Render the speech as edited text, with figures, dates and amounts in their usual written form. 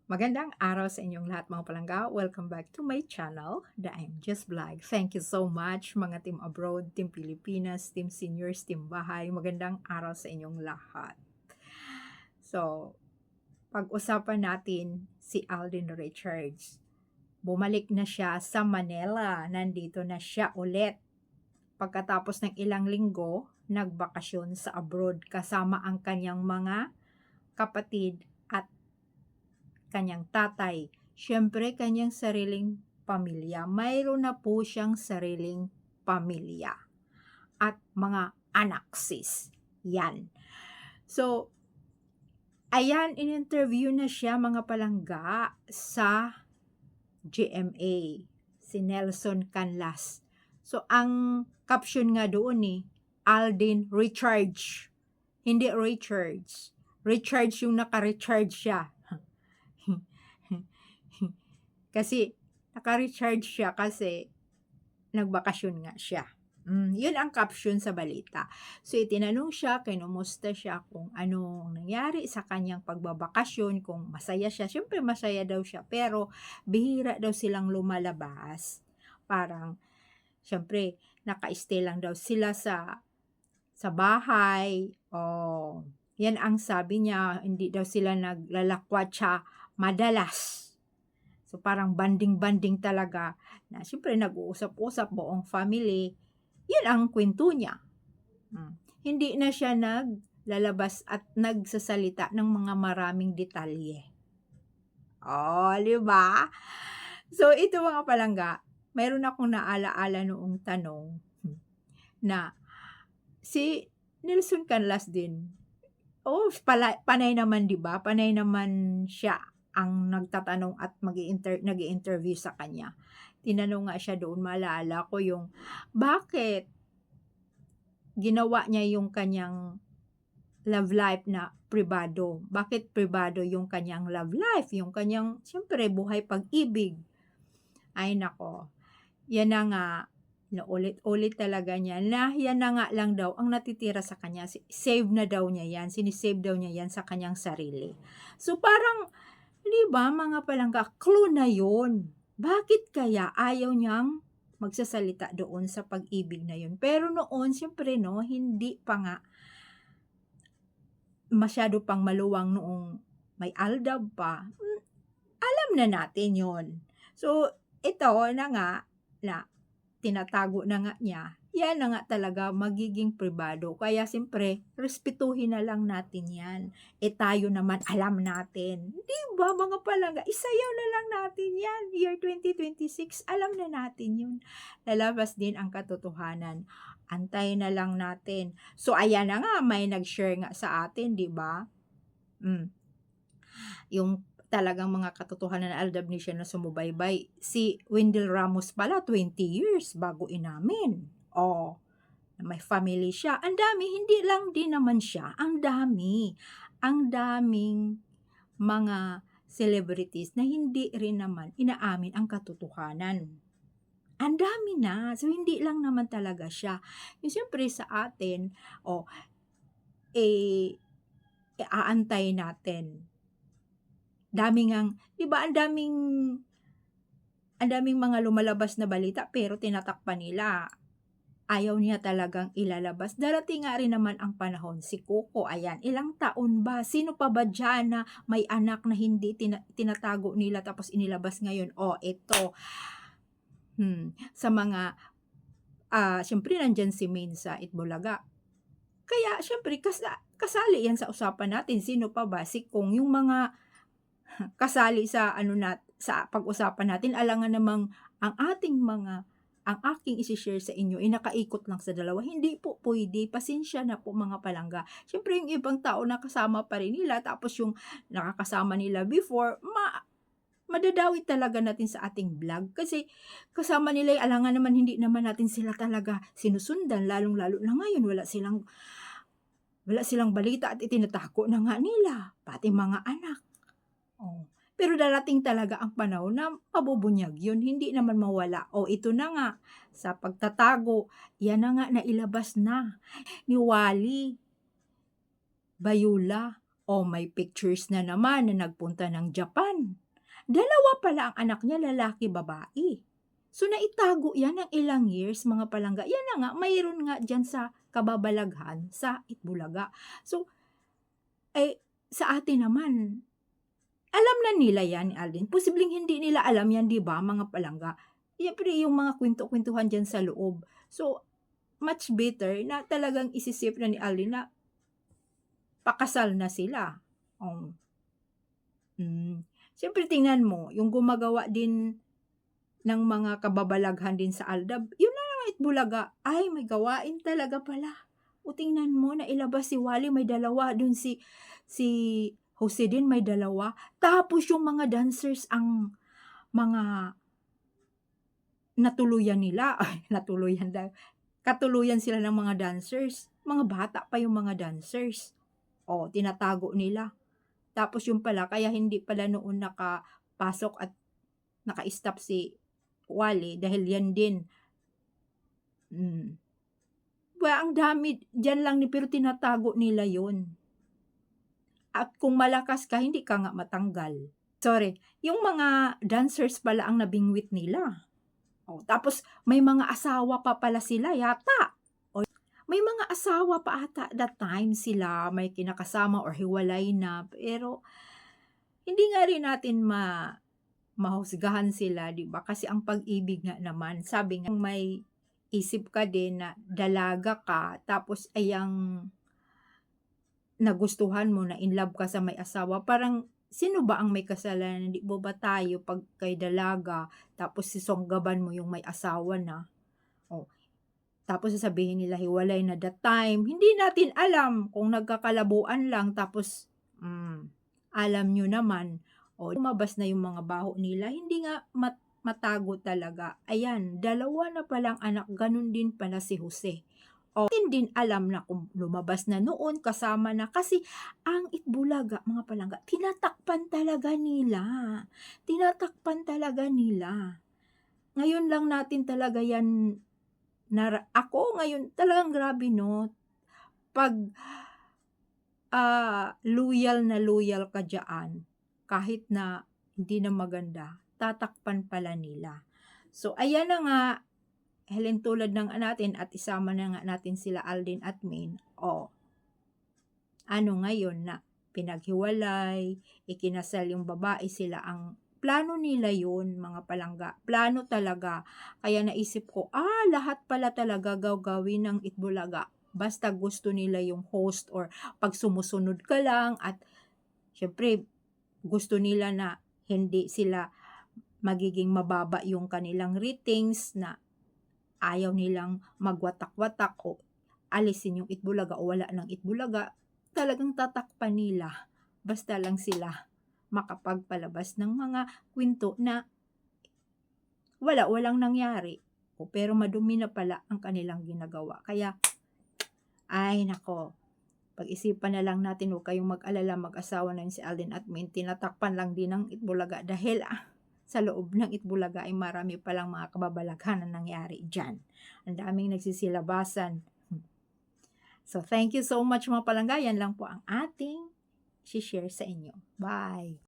Magandang araw sa inyong lahat mga palangga. Welcome back to my channel, The I'm Just Vlog. Thank you so much mga team abroad, team Pilipinas, team seniors, team bahay. Magandang araw sa inyong lahat. So, pag-usapan natin si Alden Richards. Bumalik na siya sa Manila. Nandito na siya ulit. Pagkatapos ng ilang linggo, nagbakasyon sa abroad kasama ang kanyang mga kapatid at kanyang tatay, siyempre kanyang sariling pamilya. Mayroon na po siyang sariling pamilya at mga anak sis. Yan. So, ayan, in-interview na siya mga palangga sa GMA, si Nelson Canlas. So, ang caption nga doon Alden Richards. Hindi Richards. Richards yung naka-recharge siya. Kasi naka-recharge siya kasi nagbakasyon nga siya. Yun ang caption sa balita. So itinanong siya, kinumusta siya kung anong nangyari sa kanyang pagbabakasyon, kung masaya siya. Siyempre masaya daw siya, pero bihira daw silang lumalabas. Parang, siyempre, naka-stay lang daw sila sa bahay. Yan ang sabi niya, hindi daw sila naglalakwat siya madalas. So parang banding-banding talaga na siyempre nag-uusap-usap buong family. Yan ang kwento niya. Hindi na siya naglalabas at nagsasalita ng mga maraming detalye. Di ba? So ito mga palangga, mayroon akong naalaala noong tanong na si Nelson Canlas din. Panay naman 'di ba? Panay naman siya ang nagtatanong at nag-i-interview sa kanya. Tinanong nga siya doon, maalala ko yung bakit ginawa niya yung kanyang love life na pribado. Bakit pribado yung kanyang love life, yung kanyang siyempre buhay pag-ibig. Ay nako, yan na nga, naulit-ulit talaga niya na yan na nga lang daw ang natitira sa kanya. Save na daw niya yan, sinisave daw niya yan sa kanyang sarili. So parang, di ba mga palangga, clue na yun. Bakit kaya ayaw niyang magsasalita doon sa pag-ibig na yun? Pero noon, siyempre no, hindi pa nga masyado pang maluwang noong may aldab pa. Alam na natin yun. So, ito na nga, na tinatago na nga niya, yan na nga talaga magiging pribado. Kaya siyempre, respetuhin na lang natin yan. Tayo naman, alam natin. Di ba mga palangga, isayaw na lang natin yan. Year 2026, alam na natin yun. Lalabas din ang katotohanan. Antayin na lang natin. So, ayan na nga, may nag-share nga sa atin, di ba? Yung talagang mga katotohanan na aldab ni siya na sumubaybay. Si Wendell Ramos pala, 20 years bago inamin. May family siya. Ang dami, hindi lang din naman siya. Ang dami. Ang daming mga celebrities na hindi rin naman inaamin ang katotohanan. Ang dami na. So, hindi lang naman talaga siya. Yung siyempre sa atin, aantay natin. Daming ang, 'di ba, ang daming mga lumalabas na balita pero tinatakpan nila. Ayaw niya talagang ilalabas. Darating nga rin naman ang panahon, si Coco, ayan, ilang taon ba? Sino pa ba diyan na may anak na hindi tinatago nila tapos inilabas ngayon? Ito. Sa mga siyempre nandiyan si Main sa Itbulaga. Kaya siyempre kasali yan sa usapan natin. Sino pa ba? Si Kung, yung mga kasali sa sa pag-usapan natin, alangan namang ang aking isi-share sa inyo ay nakaikot lang sa dalawa. Hindi po pwede. Pasensya na po mga palangga. Siyempre yung ibang tao nakasama pa rin nila, tapos yung nakakasama nila before, madadawit talaga natin sa ating vlog kasi kasama nila, alangan naman hindi naman natin sila talaga sinusundan, lalong-lalo na ngayon wala silang balita at itinatako na nga nila, pati mga anak. Pero darating talaga ang panahon na mabubunyag yun, hindi naman mawala. Ito na nga, sa pagtatago, yan na nga nailabas na ni Wally Bayula. O may pictures na naman na nagpunta ng Japan. Dalawa pala ang anak niya, lalaki, babae. So naitago yan ng ilang years, mga palangga. Yan na nga, mayroon nga diyan sa Kababalaghan, sa Itbulaga. So, sa atin naman, alam na nila yan ni Alden. Posibleng hindi nila alam yan, 'di ba, mga palangga? Siyempre yung mga kuwento-kuwentuhan diyan sa loob. So, much better na talagang isisip na ni Alden na pakasal na sila. Oh, siyempre tingnan mo, yung gumagawa din ng mga kababalaghan din sa Aldab, yun na nga Itbulaga, ay may gawain talaga pala. O tingnan mo, nailabas si Wally, may dalawa, dun si Jose din may dalawa. Tapos yung mga dancers ang mga natuluyan nila, ay natuluyan daw, katuluyan sila ng mga dancers. Mga bata pa yung mga dancers. O, tinatago nila. Tapos yung pala, kaya hindi pala noon nakapasok at naka-stop si Wally dahil yan din. Ang dami diyan lang pero tinatago nila yun. At kung malakas ka, hindi ka nga matanggal. Sorry, yung mga dancers pala ang nabingwit nila. Tapos may mga asawa pa pala sila yata. May mga asawa pa ata that time sila, may kinakasama or hiwalay na. Pero hindi nga rin natin mahusgahan sila, 'di ba? Kasi ang pag-ibig nga naman, sabi nga may isip ka din na dalaga ka tapos nagustuhan mo, na in love ka sa may asawa, parang sino ba ang may kasalanan? Hindi ba tayo pag kay dalaga tapos sisonggaban mo yung may asawa na? Tapos sasabihin nila hiwalay na that time. Hindi natin alam kung nagkakalabuan lang tapos alam nyo naman, lumabas na yung mga baho nila, hindi nga matago talaga. Ayan, dalawa na palang anak, ganun din pala si Jose. Natin din alam na kung lumabas na noon, kasama na, kasi ang Itbulaga, mga palangga, tinatakpan talaga nila. Tinatakpan talaga nila. Ngayon lang natin talaga yan, ako ngayon, talagang grabe no, pag loyal ka dyan, kahit na hindi na maganda, tatakpan pala nila. So, ayan na nga, Helen, tulad ng natin at isama na nga natin sila Alden at Maine, ano ngayon na pinaghiwalay, ikinasal yung babae, sila ang plano nila yun, mga palangga. Plano talaga. Kaya naisip ko, lahat pala talaga gagawin ng Itbulaga. Basta gusto nila yung host or pag sumusunod ka lang at syempre gusto nila na hindi sila magiging mababa yung kanilang ratings, na ayaw nilang magwatak-watak o alisin yung Itbulaga o wala ng Itbulaga. Talagang tatakpan nila. Basta lang sila makapagpalabas ng mga kwento na walang nangyari. Pero madumi na pala ang kanilang ginagawa. Kaya, ay nako, pag-isipan na lang natin, huwag kayong mag-alala, mag-asawa na yun si Alden at Maine, tinatakpan lang din ng Itbulaga dahil sa loob ng Itbulaga ay marami palang mga kababalaghan na nangyari dyan. Ang daming nagsisilabasan. So, thank you so much mga palangga. Yan lang po ang ating share sa inyo. Bye!